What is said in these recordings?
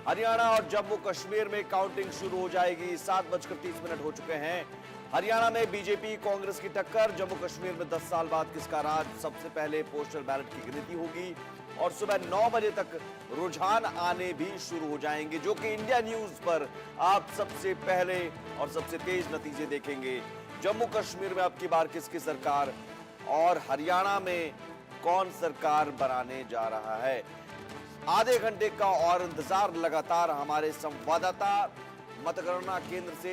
हरियाणा और जम्मू कश्मीर में काउंटिंग शुरू हो जाएगी। 7:30 हो चुके हैं। हरियाणा में बीजेपी कांग्रेस की टक्कर। जम्मू कश्मीर में 10 साल बाद किसका राज। सबसे पहले पोस्टल बैलेट की गिनती होगी और सुबह 9 बजे तक रुझान आने भी शुरू हो जाएंगे, जो कि इंडिया न्यूज पर आप सबसे पहले और सबसे तेज नतीजे देखेंगे। जम्मू कश्मीर में अब की बार किसकी सरकार और हरियाणा में कौन सरकार बनाने जा रहा है। आधे घंटे का और इंतजार लगातार हमारे संवाददाता मतगणना केंद्र से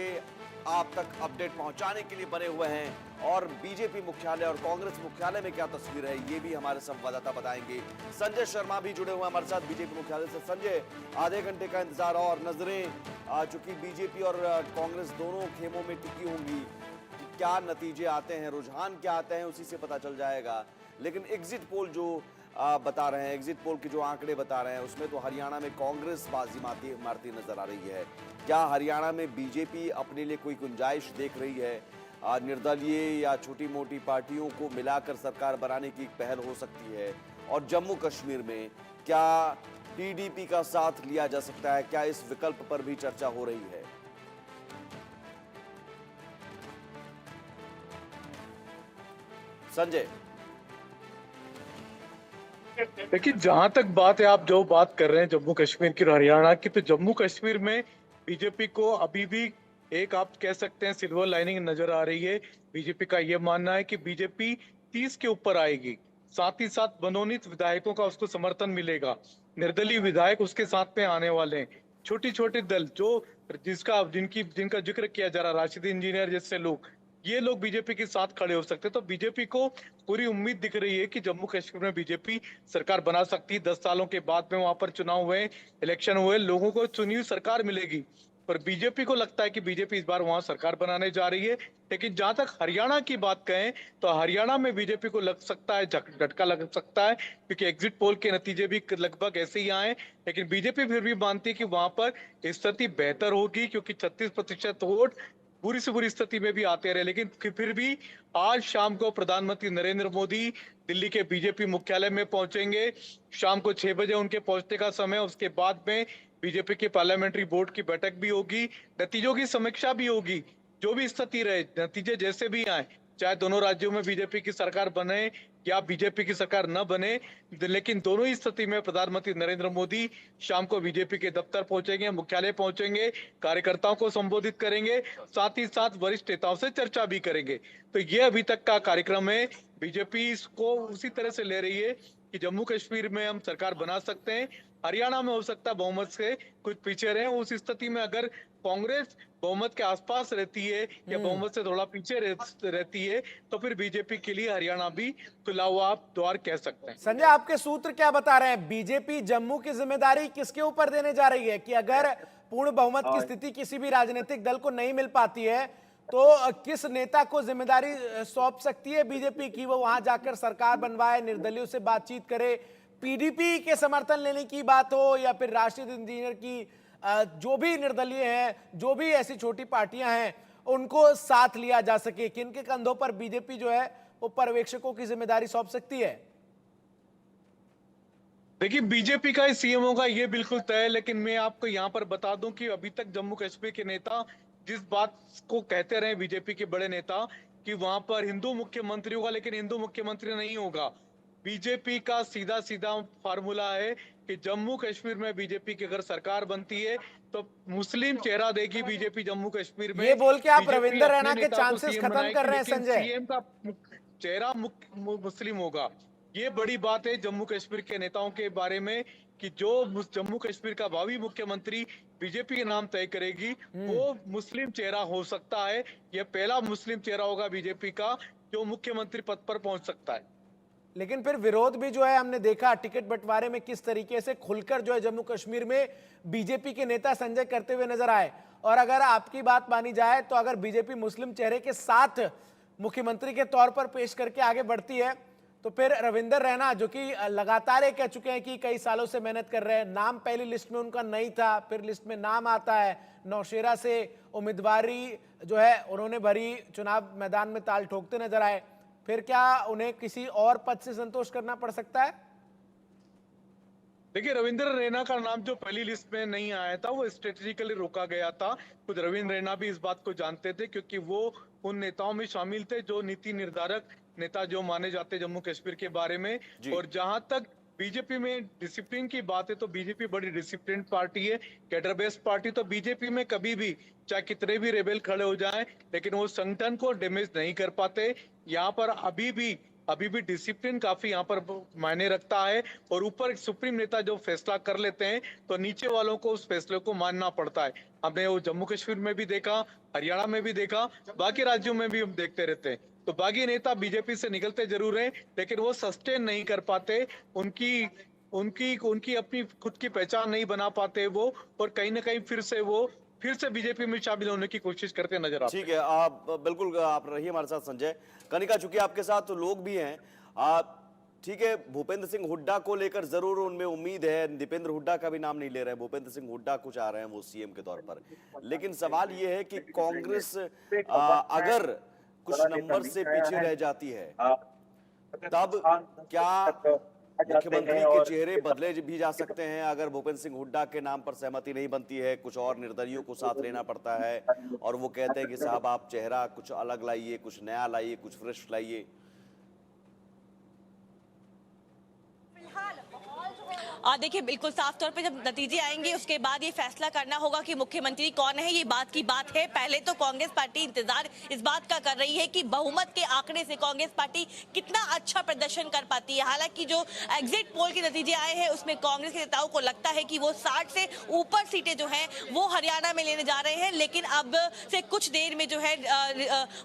आप तक अपडेट पहुंचाने के लिए बने हुए हैं और बीजेपी मुख्यालय और कांग्रेस मुख्यालय में क्या तस्वीर है ये भी हमारे संवाददाता बताएंगे। संजय शर्मा भी जुड़े हुए हैं हमारे साथ बीजेपी मुख्यालय से। संजय, आधे घंटे का इंतजार और नजरें चूंकि बीजेपी और कांग्रेस दोनों खेमों में टिकी होंगी, क्या नतीजे आते हैं, रुझान क्या आते हैं, उसी से पता चल जाएगा। लेकिन एग्जिट पोल जो बता रहे हैं, एग्जिट पोल के जो आंकड़े बता रहे हैं, उसमें तो हरियाणा में कांग्रेस बाजी मारती नजर आ रही है। क्या हरियाणा में बीजेपी अपने लिए कोई गुंजाइश देख रही है? निर्दलीय या छोटी मोटी पार्टियों को मिलाकर सरकार बनाने की एक पहल हो सकती है? और जम्मू कश्मीर में क्या टीडीपी का साथ लिया जा सकता है? क्या इस विकल्प पर भी चर्चा हो रही है? संजय, देखिए, जहां तक बात है, आप जो बात कर रहे हैं जम्मू कश्मीर की और हरियाणा की, तो जम्मू कश्मीर में बीजेपी को अभी भी एक, आप कह सकते हैं, सिल्वर लाइनिंग नजर आ रही है। बीजेपी का यह मानना है कि बीजेपी 30 के ऊपर आएगी। साथ ही साथ मनोनीत विधायकों का उसको समर्थन मिलेगा। निर्दलीय विधायक उसके साथ में आने वाले हैं। छोटी छोटी दल जो जिनका जिक्र किया जा रहा है, राशिद इंजीनियर जैसे लोग, ये लोग बीजेपी के साथ खड़े हो सकते हैं। तो बीजेपी को पूरी उम्मीद दिख रही है कि जम्मू कश्मीर में बीजेपी सरकार बना सकती है। 10 सालों के बाद में वहां पर चुनाव हुए, इलेक्शन हुए, लोगों को चुनी हुई सरकार मिलेगी। पर बीजेपी को लगता है कि बीजेपी इस बार वहां सरकार बनाने जा रही है। लेकिन जहां तक हरियाणा की बात कहें, तो हरियाणा में बीजेपी को लग सकता है, झटका लग सकता है, क्योंकि एग्जिट पोल के नतीजे भी लगभग ऐसे ही आए। लेकिन बीजेपी फिर भी मानती है कि वहां पर स्थिति बेहतर होगी, क्योंकि 36% वोट बुरी से बुरी स्थिति में भी आते रहे। लेकिन फिर भी आज शाम को प्रधानमंत्री नरेंद्र मोदी दिल्ली के बीजेपी मुख्यालय में पहुंचेंगे। शाम को 6 बजे उनके पहुंचने का समय। उसके बाद में बीजेपी के पार्लियामेंट्री बोर्ड की बैठक भी होगी, नतीजों की समीक्षा भी होगी। जो भी स्थिति रहे, नतीजे जैसे भी आए, चाहे दोनों राज्यों में बीजेपी की सरकार बने या बीजेपी की सरकार न बने, लेकिन दोनों ही स्थिति में प्रधानमंत्री नरेंद्र मोदी शाम को बीजेपी के दफ्तर पहुंचेंगे, मुख्यालय पहुंचेंगे, कार्यकर्ताओं को संबोधित करेंगे, साथ ही साथ वरिष्ठ नेताओं से चर्चा भी करेंगे। तो ये अभी तक का कार्यक्रम है। बीजेपी इसको उसी तरह से ले रही है कि जम्मू कश्मीर में हम सरकार बना सकते हैं। हरियाणा में हो सकता है बहुमत से कुछ पीछे रहे। उस स्थिति में अगर कांग्रेस बहुमत के आसपास रहती है या बहुमत से थोड़ा पीछे रहती है, तो फिर बीजेपी के लिए हरियाणा भी खुला हुआ आप द्वार कह सकते हैं। संजय, आपके सूत्र क्या बता रहे हैं? बीजेपी जम्मू की जिम्मेदारी किसके ऊपर देने जा रही है कि अगर पूर्ण बहुमत की स्थिति किसी भी राजनीतिक दल को नहीं मिल पाती है, तो किस नेता को जिम्मेदारी सौंप सकती है बीजेपी की वो वहां जाकर सरकार बनवाए, निर्दलियों से बातचीत करे, पीडीपी के समर्थन लेने की बात हो या फिर राशिद इंजीनियर की जो भी निर्दलीय हैं, जो भी ऐसी छोटी पार्टियां हैं, उनको साथ लिया जा सके? किनके कंधों पर बीजेपी जो है वो पर्यवेक्षकों की जिम्मेदारी सौंप सकती है? देखिए, बीजेपी का सीएमओ का ये बिल्कुल तय है। लेकिन मैं आपको यहाँ पर बता दूं कि अभी तक जम्मू कश्मीर के नेता जिस बात को कहते रहे, बीजेपी के बड़े नेता, कि वहां पर हिंदू मुख्यमंत्री होगा, लेकिन हिंदू मुख्यमंत्री नहीं होगा। बीजेपी का सीधा सीधा फार्मूला है कि जम्मू कश्मीर में बीजेपी की अगर सरकार बनती है, तो मुस्लिम चेहरा देगी बीजेपी जम्मू कश्मीर में। ये बोल के आप बीजेपी रविंदर अपने रैना के नेता को चांसेस सीएम खत्म कर बनाएगी, रहे हैं लेकिन संजय। सीएम का चेहरा मुस्लिम होगा। ये बड़ी बात है जम्मू कश्मीर के नेताओं के बारे में, कि जो जम्मू कश्मीर का भावी मुख्यमंत्री बीजेपी के नाम तय करेगी, वो मुस्लिम चेहरा हो सकता है। यह पहला मुस्लिम चेहरा होगा बीजेपी का जो मुख्यमंत्री पद पर पहुंच सकता है। लेकिन फिर विरोध भी जो है हमने देखा टिकट बंटवारे में किस तरीके से खुलकर जो है जम्मू कश्मीर में बीजेपी के नेता संजय करते हुए नजर आए। और अगर आपकी बात मानी जाए तो अगर बीजेपी मुस्लिम चेहरे के साथ मुख्यमंत्री के तौर पर पेश करके आगे बढ़ती है, तो फिर रविंदर रैना जो कि लगातार ये कह चुके हैं कि कई सालों से मेहनत कर रहे हैं, नाम पहली लिस्ट में उनका नहीं था, फिर लिस्ट में नाम आता है, नौशेरा से उम्मीदवारी जो है उन्होंने भरी, चुनाव मैदान में ताल ठोकते नजर आए, फिर क्या उन्हें किसी और पद से संतोष करना पड़ सकता है? देखिए, रविंद्र रैना का नाम जो पहली लिस्ट में नहीं आया था वो स्ट्रेटेजिकली रोका गया था। खुद रविंद्र रैना भी इस बात को जानते थे, क्योंकि वो उन नेताओं में शामिल थे जो नीति निर्धारक नेता जो माने जाते जम्मू कश्मीर के बारे में। जी। और जहां तक बीजेपी में डिसिप्लिन की बात है, तो बीजेपी बड़ी डिसिप्लिन पार्टी है, कैडर बेस्ड पार्टी। तो बीजेपी में कभी भी चाहे कितने भी रेबेल खड़े हो जाएं, लेकिन वो संगठन को डैमेज नहीं कर पाते। यहाँ पर अभी भी डिसिप्लिन काफी यहाँ पर मायने रखता है। और ऊपर सुप्रीम नेता जो फैसला कर लेते हैं, तो नीचे वालों को उस फैसले को मानना पड़ता है। हमने वो जम्मू कश्मीर में भी देखा, हरियाणा में भी देखा, बाकी राज्यों में भी हम देखते रहते हैं। तो बागी नेता बीजेपी से निकलते जरूर हैं, लेकिन वो सस्टेन नहीं कर पाते। उनकी उनकी उनकी अपनी खुद की पहचान नहीं बना पाते वो, और कहीं ना कहीं फिर से बीजेपी में शामिल होने की कोशिश करते नजर आते हैं। ठीक है, आप बिल्कुल आप रहिए हमारे साथ संजय। कनिका, चूंकि आपके साथ तो लोग भी हैं, आप ठीक है, भूपेंद्र सिंह हुड्डा को लेकर जरूर उनमें उम्मीद है। दीपेंद्र हुड्डा का भी नाम नहीं ले रहे हैं, भूपेंद्र सिंह हुड्डा कुछ आ रहे हैं वो सीएम के तौर पर। लेकिन सवाल ये है कि कांग्रेस अगर कुछ नंबर से पीछे रह जाती है, तब क्या मुख्यमंत्री के चेहरे बदले भी जा सकते हैं? अगर भूपेंद्र सिंह हुड्डा के नाम पर सहमति नहीं बनती है, कुछ और निर्दलियों को साथ लेना पड़ता है, और वो कहते हैं कि साहब आप चेहरा कुछ अलग लाइए, कुछ नया लाइए, कुछ फ्रेश लाइए। देखिए, बिल्कुल साफ तौर पे जब नतीजे आएंगे उसके बाद ये फैसला करना होगा कि मुख्यमंत्री कौन है। ये बात की बात है। पहले तो कांग्रेस पार्टी इंतजार इस बात का कर रही है कि बहुमत के आंकड़े से कांग्रेस पार्टी कितना अच्छा प्रदर्शन कर पाती है। हालांकि जो एग्जिट पोल के नतीजे आए हैं उसमें कांग्रेस के नेताओं को लगता है कि वो 60 से ऊपर सीटें जो हैं वो हरियाणा में लेने जा रहे हैं। लेकिन अब से कुछ देर में जो है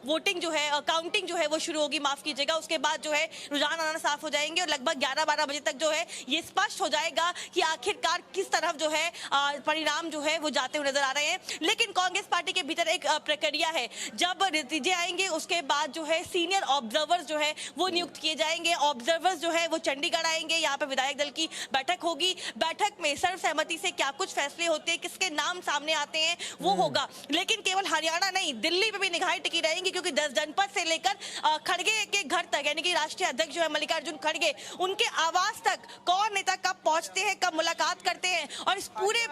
वोटिंग जो है, काउंटिंग जो है वो शुरू होगी, माफ कीजिएगा। उसके बाद जो है रुझान आना साफ हो जाएंगे और लगभग 11-12 बजे तक जो है ये स्पष्ट हो जाएगा कि आखिरकार किस तरफ जो है परिणाम जो है वो जाते हुए नजर आ रहे हैं। लेकिन कांग्रेस पार्टी के भीतर एक प्रक्रिया है। जब नतीजे आएंगे उसके बाद जो है सीनियर ऑब्जर्वर्स जो है वो नियुक्त किए जाएंगे। ऑब्जर्वर्स जो है वो चंडीगढ़ आएंगे, यहाँ पे विधायक दल की बैठक होगी। बैठक में सर्वसहमति से क्या कुछ फैसले होते हैं, किसके नाम सामने आते हैं वो होगा। लेकिन केवल हरियाणा नहीं, दिल्ली पे भी निगाहें टिकी रहेंगी, क्योंकि 10 जनपद से लेकर खड़गे के घर तक, यानी कि राष्ट्रीय अध्यक्ष जो है मल्लिकार्जुन खड़गे, उनके आवास तक कौन नेता कब पहुंचते हैं, कब मुलाकात करते हैं, और इस पूरे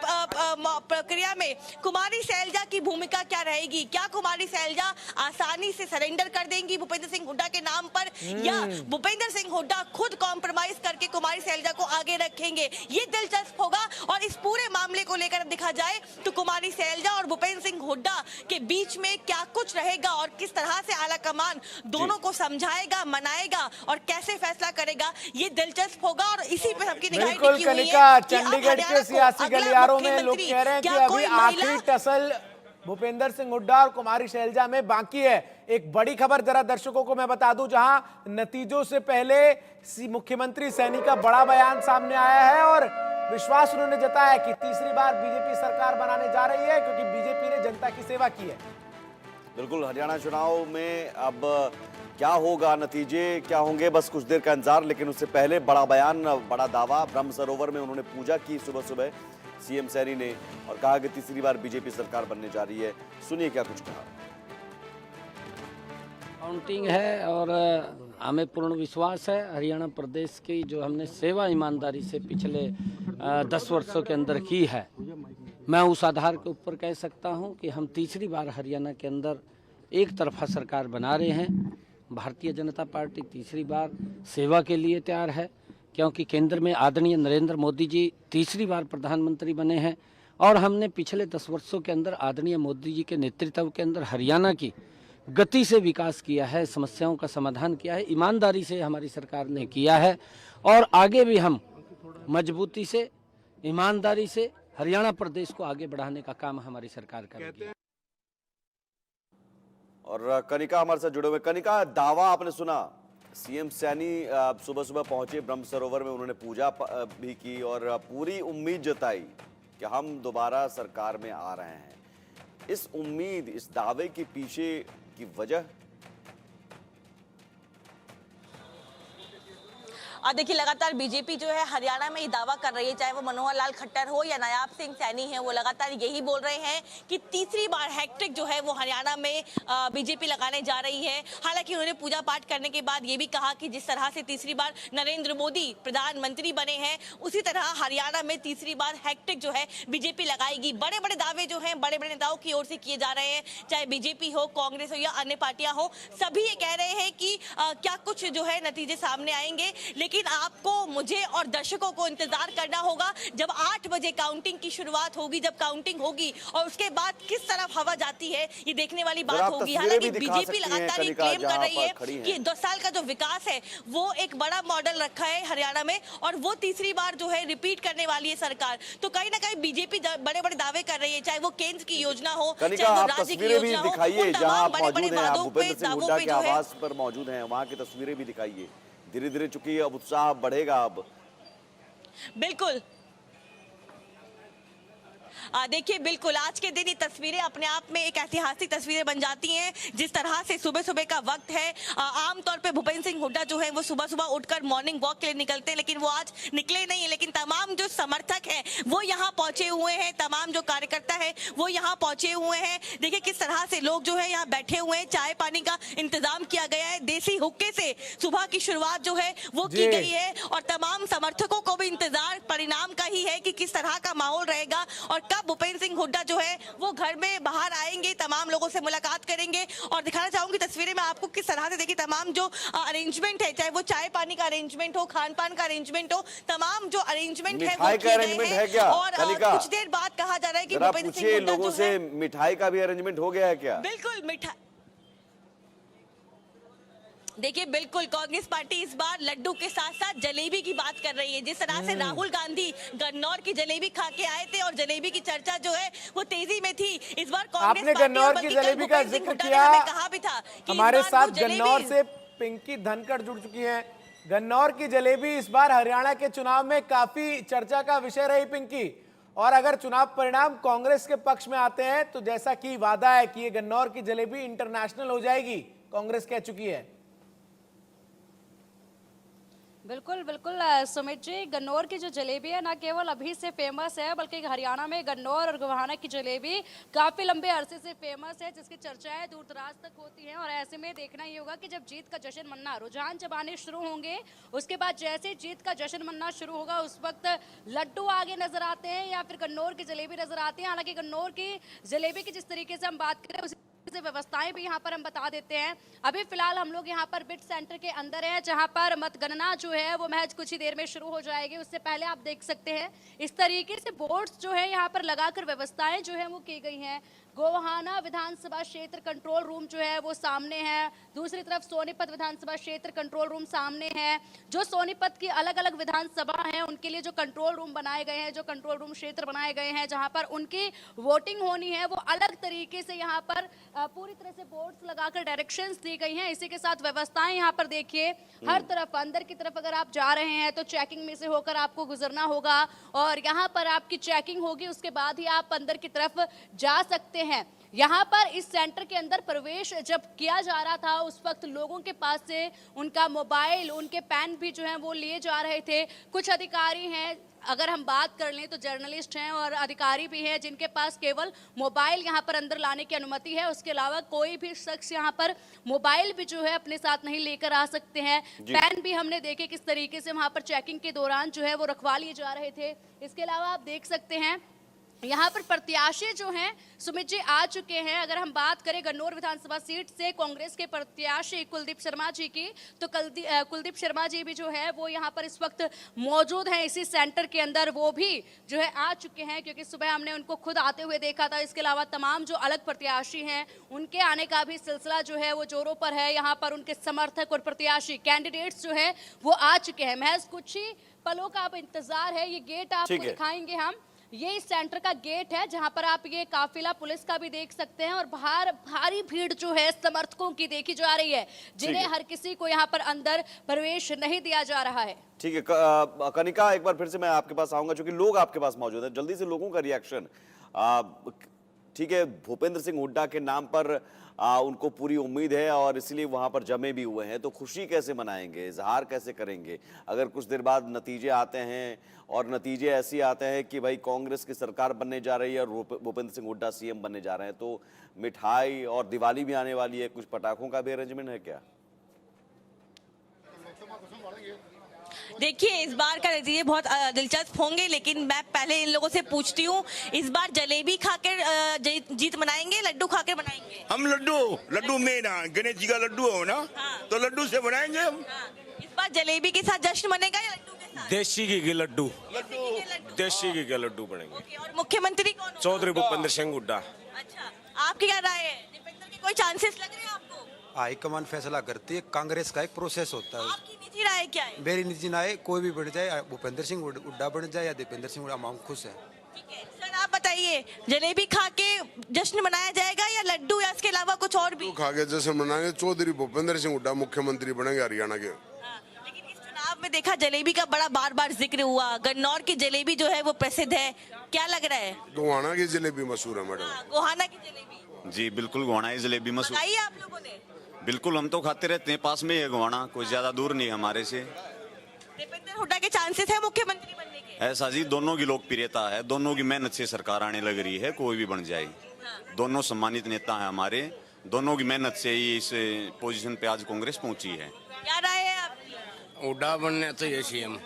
प्रक्रिया में कुमारी सैलजा की भूमिका क्या रहेगी। क्या कुमारी सैलजा आसानी से सरेंडर कर देंगी भूपेंद्र सिंह हुड्डा के नाम पर, या भूपेंद्र सिंह हुड्डा खुद कॉम्प्रोमाइज करके कुमारी सैलजा को आगे रखेंगे? ये दिलचस्प होगा। और इस पूरे मामले को लेकर देखा जाए तो कुमारी सैलजा और भूपेंद्र सिंह हुड्डा के बीच में क्या कुछ रहेगा और किस तरह से आला कमान दोनों को समझाएगा, मनाएगा और कैसे फैसला करेगा, ये दिलचस्प होगा। और इसी पे सबकी निगाहें टिकी हुई है। चंडीगढ़ के सियासी गलियारों में लोग कह रहे हैं कि अभी आखिरी टसल भूपेंद्र सिंह हुड्डा और कुमारी शैलजा में बाकी है। एक बड़ी खबर जरा दर्शकों को मैं बता दूं, जहां नतीजों से पहले मुख्यमंत्री सैनी का बड़ा बयान सामने आया है और विश्वास उन्होंने जताया कि तीसरी बार बीजेपी सरकार बनाने जा रही है, क्योंकि बीजेपी ने जनता की सेवा की है। बिल्कुल, हरियाणा चुनाव में अब क्या होगा, नतीजे क्या होंगे, बस कुछ देर का इंतजार। लेकिन उससे पहले बड़ा बयान, बड़ा दावा। ब्रह्म सरोवर में उन्होंने पूजा की सुबह सुबह सीएम सैनी ने, और कहा कि तीसरी बार बीजेपी सरकार बनने जा रही है। सुनिए क्या कुछ कहा। काउंटिंग है और हमें पूर्ण विश्वास है हरियाणा प्रदेश की जो हमने सेवा ईमानदारी से पिछले 10 वर्षों के अंदर की है, मैं उस आधार के ऊपर कह सकता हूं कि हम तीसरी बार हरियाणा के अंदर एक तरफा सरकार बना रहे हैं। भारतीय जनता पार्टी तीसरी बार सेवा के लिए तैयार है, क्योंकि केंद्र में आदरणीय नरेंद्र मोदी जी तीसरी बार प्रधानमंत्री बने हैं और हमने पिछले 10 वर्षों के अंदर आदरणीय मोदी जी के नेतृत्व के अंदर हरियाणा की गति से विकास किया है, समस्याओं का समाधान किया है, ईमानदारी से हमारी सरकार ने किया है और आगे भी हम मजबूती से, ईमानदारी से हरियाणा प्रदेश को आगे बढ़ाने का काम हमारी सरकार करेगी। और कनिका हमारे साथ जुड़े हुए। कनिका, दावा आपने सुना, सीएम सैनी सुबह सुबह पहुंचे ब्रह्म सरोवर में, उन्होंने पूजा भी की और पूरी उम्मीद जताई कि हम दोबारा सरकार में आ रहे हैं। इस उम्मीद, इस दावे के पीछे की वजह? देखिए लगातार बीजेपी जो है हरियाणा में ये दावा कर रही है, चाहे वो मनोहर लाल खट्टर हो या नायाब सिंह सैनी है, वो लगातार यही बोल रहे हैं कि तीसरी बार हैट्रिक जो है वो हरियाणा में बीजेपी लगाने जा रही है। हालांकि उन्होंने पूजा पाठ करने के बाद ये भी कहा कि जिस तरह से तीसरी बार नरेंद्र मोदी प्रधानमंत्री बने हैं, उसी तरह हरियाणा में तीसरी बार हैट्रिक जो है बीजेपी लगाएगी। बड़े बड़े दावे जो हैं बड़े बड़े नेताओं की ओर से किए जा रहे हैं, चाहे बीजेपी हो, कांग्रेस हो या अन्य पार्टियां हो, सभी ये कह रहे हैं कि क्या कुछ जो है नतीजे सामने आएंगे। लेकिन आपको, मुझे और दर्शकों को इंतजार करना होगा जब 8 बजे काउंटिंग की शुरुआत होगी, जब काउंटिंग होगी और उसके बाद किस तरफ हवा जाती है, ये देखने वाली बात होगी। हालांकि बीजेपी लगातार ये क्लेम कर रही है कि 10 साल का जो विकास है वो एक बड़ा मॉडल रखा है हरियाणा में और वो तीसरी बार जो है रिपीट करने वाली है सरकार। तो कहीं ना कहीं बीजेपी बड़े बड़े दावे कर रही है, चाहे वो केंद्र की योजना हो, चाहे वो राज्य की योजना हो, दिखाइए जहां आप मौजूद हैं, आप दावों भूपेंद्र सिंह हुड्डा पे के जो है आवास पर मौजूद हैं, वहां की तस्वीरें भी दिखाइए। धीरे धीरे चूंकि अब उत्साह बढ़ेगा अब। बिल्कुल देखिए, बिल्कुल आज के दिन ये तस्वीरें अपने आप में एक ऐतिहासिक तस्वीरें बन जाती हैं। जिस तरह से सुबह सुबह का वक्त है, आमतौर पे भूपेंद्र सिंह हुड्डा जो है वो सुबह सुबह उठकर मॉर्निंग वॉक के लिए निकलते हैं, लेकिन वो आज निकले नहीं है। लेकिन तमाम जो समर्थक हैं वो यहाँ पहुंचे हुए हैं, तमाम जो कार्यकर्ता है वो यहाँ पहुंचे हुए हैं। देखिए किस तरह से लोग जो है यहाँ बैठे हुए हैं, चाय पानी का इंतजाम किया गया है, देसी हुक्के से सुबह की शुरुआत जो है वो की गई है और तमाम समर्थकों को भी इंतजार परिणाम का ही है कि किस तरह का माहौल रहेगा और कब भूपेंद्र सिंह हुड्डा जो है वो घर में बाहर आएंगे, तमाम लोगों से मुलाकात करेंगे। और दिखाना चाहूंगी तस्वीरें में आपको किस तरह से, देखिए तमाम जो अरेंजमेंट है, चाहे वो चाय पानी का अरेंजमेंट हो, खान पान का अरेंजमेंट हो, तमाम जो अरेंजमेंट है वो किए गए हैं। और कुछ देर बाद कहा जा रहा है कि भूपेंद्र सिंह हुड्डा लोगों से मिठाई का भी अरेंजमेंट हो गया है क्या? बिल्कुल मिठाई, देखिए बिल्कुल कांग्रेस पार्टी इस बार लड्डू के साथ साथ जलेबी की बात कर रही है। जिस तरह से राहुल गांधी गन्नौर की जलेबी खा के आए थे और जलेबी की चर्चा जो है वो तेजी में थी, इस बार कांग्रेस आपने गन्नौर की जलेबी का जिक्र किया, कहा भी था कि हमारे साथ गन्नौर से पिंकी धनखड़ जुड़ चुकी हैं। गन्नौर की जलेबी इस बार हरियाणा के चुनाव में काफी चर्चा का विषय रही पिंकी, और अगर चुनाव परिणाम कांग्रेस के पक्ष में आते हैं तो जैसा कि वादा है कि ये गन्नौर की जलेबी इंटरनेशनल हो जाएगी, कांग्रेस कह चुकी है। बिल्कुल बिल्कुल सुमित जी, गन्नौर की जो जलेबी है ना केवल अभी से फेमस है, बल्कि हरियाणा में गन्नौर और गोहाना की जलेबी काफी लंबे अरसे से फेमस है, जिसकी चर्चाएं दूर दराज तक होती हैं। और ऐसे में देखना ये होगा कि जब जीत का जश्न मनाना, रुझान जब आने शुरू होंगे, उसके बाद जैसे जीत का जश्न मनाना शुरू होगा उस वक्त लड्डू आगे नजर आते हैं या फिर गन्नौर की जलेबी नजर आती है। हालांकि गन्नौर की जलेबी की जिस तरीके से हम बात करें उसी से व्यवस्थाएं भी यहाँ पर हम बता देते हैं। अभी फिलहाल हम लोग यहाँ पर बिट सेंटर के अंदर हैं, जहाँ पर मतगणना जो है वो महज कुछ ही देर में शुरू हो जाएगी। उससे पहले आप देख सकते हैं इस तरीके से बोर्ड्स जो है यहाँ पर लगाकर व्यवस्थाएं जो है वो की गई हैं। गोहाना विधानसभा क्षेत्र कंट्रोल रूम जो है वो सामने है, दूसरी तरफ सोनीपत विधानसभा क्षेत्र कंट्रोल रूम सामने है। जो सोनीपत की अलग अलग विधानसभा हैं उनके लिए जो कंट्रोल रूम बनाए गए हैं, जो कंट्रोल रूम क्षेत्र बनाए गए हैं जहां पर उनकी वोटिंग होनी है, वो अलग तरीके से यहाँ पर पूरी तरह से बोर्ड्स लगाकर डायरेक्शंस दी गई हैं। इसी के साथ व्यवस्थाएं यहाँ पर देखिए, हर तरफ अंदर की तरफ अगर आप जा रहे हैं तो चेकिंग में से होकर आपको गुजरना होगा और यहाँ पर आपकी चेकिंग होगी, उसके बाद ही आप अंदर की तरफ जा सकते हैं। यहाँ पर इस सेंटर के अंदर प्रवेश जब किया जा रहा था उस वक्त लोगों के पास से उनका मोबाइल, उनके पेन भी जो है वो लिए जा रहे थे। कुछ अधिकारी हैं, अगर हम बात कर लें तो जर्नलिस्ट हैं और अधिकारी भी हैं जिनके पास केवल मोबाइल यहाँ पर अंदर लाने की अनुमति है, उसके अलावा कोई भी शख्स यहाँ पर मोबाइल भी जो है अपने साथ नहीं लेकर आ सकते हैं। पेन भी हमने देखे किस तरीके से वहाँ पर चेकिंग के दौरान जो है वो रखवा लिए जा रहे थे। इसके अलावा आप देख सकते हैं यहाँ पर प्रत्याशी जो हैं सुमित जी आ चुके हैं। अगर हम बात करें गन्नौर विधानसभा सीट से कांग्रेस के प्रत्याशी कुलदीप शर्मा जी की, तो कुलदीप शर्मा जी भी जो है वो यहाँ पर इस वक्त मौजूद हैं इसी सेंटर के अंदर। वो भी जो है आ चुके हैं क्योंकि सुबह हमने उनको खुद आते हुए देखा था। इसके अलावा तमाम जो अलग प्रत्याशी हैं उनके आने का भी सिलसिला जो है वो जोरों पर है। यहाँ पर उनके समर्थक और प्रत्याशी कैंडिडेट्स जो है वो आ चुके हैं। महज कुछ ही पलों का अब इंतजार है। ये गेट आपको दिखाएंगे हम, ये इस सेंटर का गेट है जहां पर आप ये काफिला पुलिस का भी देख सकते हैं और बाहर भारी भीड़ जो है समर्थकों की देखी जा रही है, जिन्हें हर किसी को यहां पर अंदर प्रवेश नहीं दिया जा रहा है। ठीक है कनिका, एक बार फिर से मैं आपके पास आऊंगा, क्योंकि लोग आपके पास मौजूद हैं, जल्दी से लोगों का रिएक्शन। ठीक है, भूपेंद्र सिंह हुड्डा के नाम पर उनको पूरी उम्मीद है और इसलिए वहां पर जमे भी हुए हैं, तो खुशी कैसे मनाएंगे, इजहार कैसे करेंगे अगर कुछ देर बाद नतीजे आते हैं और नतीजे ऐसे आते हैं कि भाई कांग्रेस की सरकार बनने जा रही है और भूपेंद्र सिंह हुड्डा सीएम बनने जा रहे हैं, तो मिठाई और दिवाली भी आने वाली है, कुछ पटाखों का भी अरेंजमेंट है क्या? देखिए, इस बार का नतीजे बहुत दिलचस्प होंगे, लेकिन मैं पहले इन लोगों से पूछती हूँ, इस बार जलेबी खाकर जीत मनाएंगे, लड्डू खाकर बनाएंगे? हम लड्डू में ना गणेश जी का लड्डू हो ना, हाँ। तो लड्डू से बनाएंगे हम। हाँ। इस बार जलेबी के साथ जश्न मनेगा या लड्डू के साथ? देसी घी के लड्डू, लड्डू। देसी घी के लड्डू बनेंगे। ओके, और मुख्यमंत्री कौन होगा? चौधरी भूपेंद्र सिंह हुड्डा। अच्छा, आपकी क्या राय है? दीपेंद्र के कोई चांसेस लग रहे हैं आपको? हाईकमान फैसला करती है, कांग्रेस का एक प्रोसेस होता है। आपकी निजी राय क्या है? मेरी निजी राय कोई भी बन जाए, भूपेंद्र सिंह हुड्डा बन जाए या दीपेंद्र सिंह हुड्डा, हम खुश हैं। ठीक है सर, आप बताइए, जलेबी खा के जश्न मनाया जाएगा या लड्डू या इसके अलावा कुछ और भी? खा के जश्न मनाएंगे, चौधरी भूपेंद्र सिंह हुड्डा मुख्यमंत्री बनेंगे हरियाणा के। हाँ, लेकिन इस चुनाव में देखा जलेबी का बड़ा बार बार जिक्र हुआ, गन्नौर की जलेबी जो है वो प्रसिद्ध है, क्या लग रहा है? गोहाना की जलेबी मशहूर है मैडम। गोहाना की जलेबी जी बिल्कुल, गोहाना की जलेबी मशहूर। खाई है आप लोगों ने? बिल्कुल, हम तो खाते रहते हैं, पास में ही है गोहाना, कोई ज्यादा दूर नहीं है हमारे से। दीपेंद्र हुड्डा के चांसेस है मुख्यमंत्री बनने के? ऐसा जी, दोनों की लोकप्रियता है, दोनों की मेहनत से सरकार आने लग रही है, कोई भी बन जाए। दोनों सम्मानित नेता हैं हमारे, दोनों की मेहनत से ही इस पोजीशन पे आज कांग्रेस पहुंची है। क्या राय है आपकी? हुड्डा बनना चाहिए सीएम,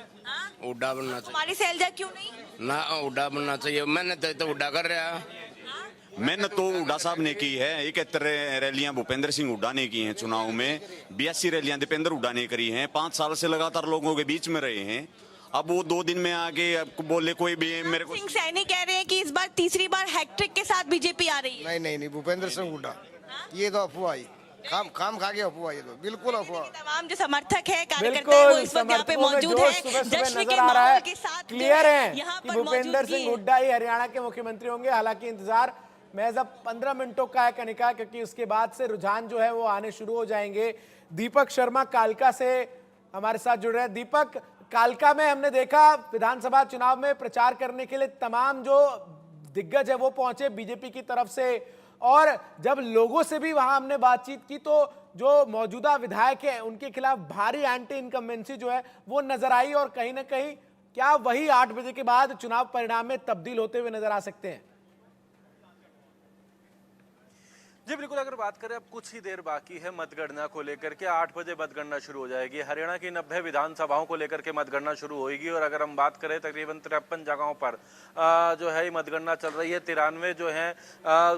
हुड्डा बनना चाहिए। हमारी सैलजा क्यों नहीं? ना हुड्डा बनना चाहिए, मेहनत तो हुड्डा कर रहा है। मेहनत तो हुड्डा साहब ने की है, 71 रैलियां भूपेंद्र सिंह हुड्डा ने की हैं चुनाव में, 82 रैलियां दीपेंद्र हुड्डा ने करी हैं, 5 साल से लगातार लोगों के बीच में रहे हैं। अब वो 2 दिन में आके बोले कोई भी मेरे को। सिंह सैनी कह रहे हैं कि इस बार तीसरी बार हैट्रिक के साथ बीजेपी आ रही है। नहीं, भूपेंद्र सिंह हुड्डा, ये तो अफवाह ही, काम खा के अफवाह, ये तो बिल्कुल अफवाह। तमाम जो समर्थक है, कार्यकर्ता है, वो इस वक्त यहाँ पे मौजूद है, जश्न के माहौल के साथ क्लियर है यहाँ कि पर भूपेंद्र सिंह हुड्डा ही हरियाणा के मुख्यमंत्री होंगे। हालांकि इंतजार महज अब 15 मिनटों का है कनिका, क्योंकि उसके बाद से रुझान जो है वो आने शुरू हो जाएंगे। दीपक शर्मा कालका से हमारे साथ जुड़ रहे हैं। दीपक, कालका में हमने देखा विधानसभा चुनाव में प्रचार करने के लिए तमाम जो दिग्गज है वो पहुंचे बीजेपी की तरफ से, और जब लोगों से भी वहां हमने बातचीत की तो जो मौजूदा विधायक है उनके खिलाफ भारी एंटी इनकम्बेंसी जो है वो नजर आई, और कहीं ना कहीं क्या वही 8 बजे के बाद चुनाव परिणाम में तब्दील होते हुए नजर आ सकते हैं? जी बिल्कुल, अगर बात करें अब कुछ ही देर बाकी है मतगणना को लेकर के, 8 बजे मतगणना शुरू हो जाएगी। हरियाणा की 90 विधानसभाओं को लेकर के मतगणना शुरू होगी, और अगर हम बात करें तकरीबन 53 जगहों पर जो है मतगणना चल रही है। 93 जो है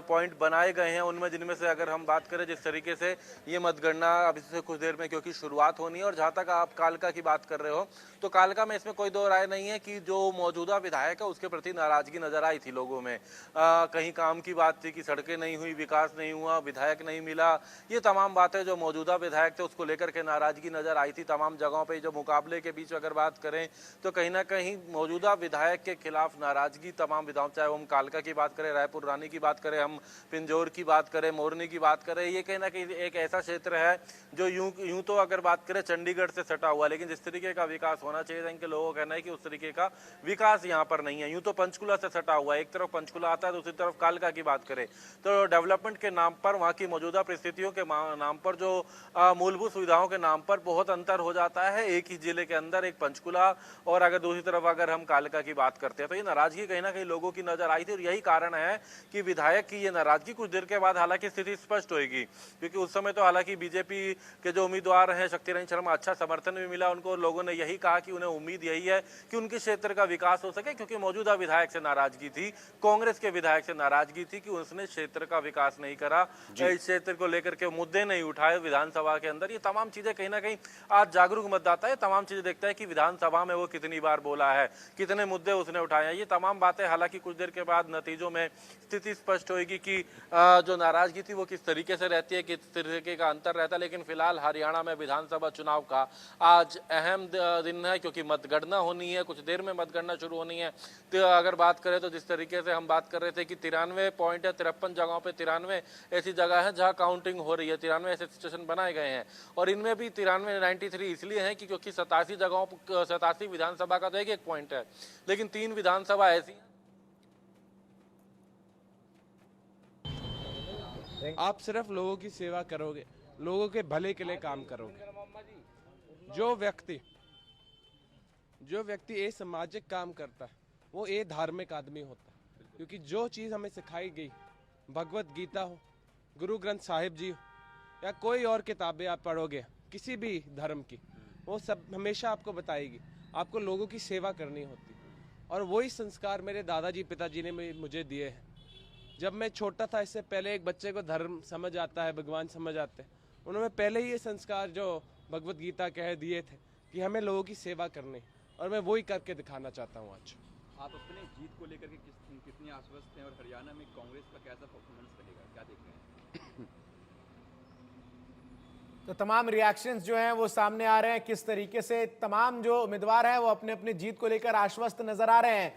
पॉइंट बनाए गए हैं उनमें, जिनमें से अगर हम बात करें जिस तरीके से ये मतगणना अभी से कुछ देर में क्योंकि शुरुआत होनी है। और जहाँ तक आप कालका की बात कर रहे हो, तो कालका में इसमें कोई दो राय नहीं है कि जो मौजूदा विधायक है उसके प्रति नाराजगी नजर आई थी लोगों में। कहीं काम की बात थी कि सड़कें नहीं हुई, विकास नहीं हुआ, विधायक नहीं मिला, ये तमाम बातें जो मौजूदा विधायक थे उसको लेकर के नाराजगी नजर आई थी तमाम जगहों पे। जो मुकाबले के बीच अगर बात करें तो कहीं ना कहीं मौजूदा विधायक के खिलाफ नाराजगी तमाम विधाओं, चाहे हम कालका की बात करें, रायपुर रानी की बात करें, हम पिंजौर की बात करें, मोरनी की बात करें, ये कहीं ना कहीं एक ऐसा क्षेत्र है जो यूं तो अगर बात करें चंडीगढ़ से सटा हुआ, लेकिन जिस तरीके का विकास होना चाहिए इनके लोगों का कहना है कि उस तरीके का विकास यहाँ पर नहीं है। यूं तो पंचकुला से सटा हुआ है, एक तरफ पंचकुला आता है, दूसरी तरफ कालका की बात करें तो डेवलपमेंट के नाम पर, वहाँ की मौजूदा परिस्थितियों के नाम पर, जो मूलभूत सुविधाओं के नाम पर बहुत अंतर हो जाता है एक ही जिले के अंदर, एक पंचकुला और अगर दूसरी तरफ अगर हम कालका की बात करते हैं। तो ये नाराजगी कहीं ना कहीं लोगों की नजर आई थी, और यही कारण है कि विधायक की ये नाराजगी कुछ देर के बाद हालांकि स्थिति स्पष्ट होगी, क्योंकि उस समय तो हालांकि बीजेपी के जो उम्मीदवार हैं शक्तिरंजन शर्मा, अच्छा समर्थन भी मिला उनको, लोगों ने यही कहा कि उन्हें उम्मीद यही है कि उनके क्षेत्र का विकास हो सके, क्योंकि मौजूदा विधायक से नाराजगी थी, कांग्रेस के विधायक से नाराजगी थी कि उसने क्षेत्र का विकास नहीं करा, इस क्षेत्र को लेकर के मुद्दे नहीं उठाए विधानसभा के अंदर। ये तमाम चीजें कहीं ना कहीं आज जागरूक मतदाता है तमाम चीजें देखता है कि विधानसभा में वो कितनी बार बोला है, कितने मुद्दे उसने उठाए हैं। ये तमाम बातें हालांकि कुछ देर के बाद नतीजों में स्थिति स्पष्ट होगी कि जो नाराजगी थी वो किस तरीके से रहती है, किस तरीके का अंतर रहता है। लेकिन फिलहाल हरियाणा में विधानसभा चुनाव का आज अहम दिन है, क्योंकि मतगणना होनी है, कुछ देर में मतगणना शुरू होनी है। तो अगर बात करें तो जिस तरीके से हम बात कर रहे थे कि 93 पॉइंट है, 53 जगहों पे 93 ऐसी जगह है जहां काउंटिंग हो रही है, 93 ऐसे स्टेशन बनाए गए हैं, और इनमें भी 93 इसलिए है कि क्योंकि 87 जगहों 87 विधानसभा का तो एक पॉइंट है, लेकिन 3 विधानसभा ऐसी आप सिर्फ लोगों की सेवा करोगे, लोगों के भले के लिए काम करोगे। जो व्यक्ति ये सामाजिक काम करता है वो ये धार्मिक आदमी होता है, क्योंकि जो चीज़ हमें सिखाई गई, भगवत गीता हो, गुरु ग्रंथ साहिब जी हो, या कोई और किताबें आप पढ़ोगे किसी भी धर्म की, वो सब हमेशा आपको बताएगी आपको लोगों की सेवा करनी होती। और वही संस्कार मेरे दादाजी पिताजी ने मुझे दिए हैं। जब मैं छोटा था, इससे पहले एक बच्चे को धर्म समझ आता है, भगवान समझ आते हैं, उन्होंने पहले ही ये संस्कार जो भगवत गीता कह दिए थे कि हमें लोगों की सेवा करनी, और मैं वही करके दिखाना चाहता हूँ आज। आप अपने जीत को लेकर के कितनी आश्वस्त हैं और हरियाणा में कांग्रेस का कैसा परफॉर्मेंस रहेगा, क्या देख रहे हैं? तो तमाम रिएक्शंस जो हैं वो सामने आ रहे हैं, किस तरीके से तमाम जो उम्मीदवार हैं वो अपने अपने जीत को लेकर आश्वस्त नजर आ रहे हैं।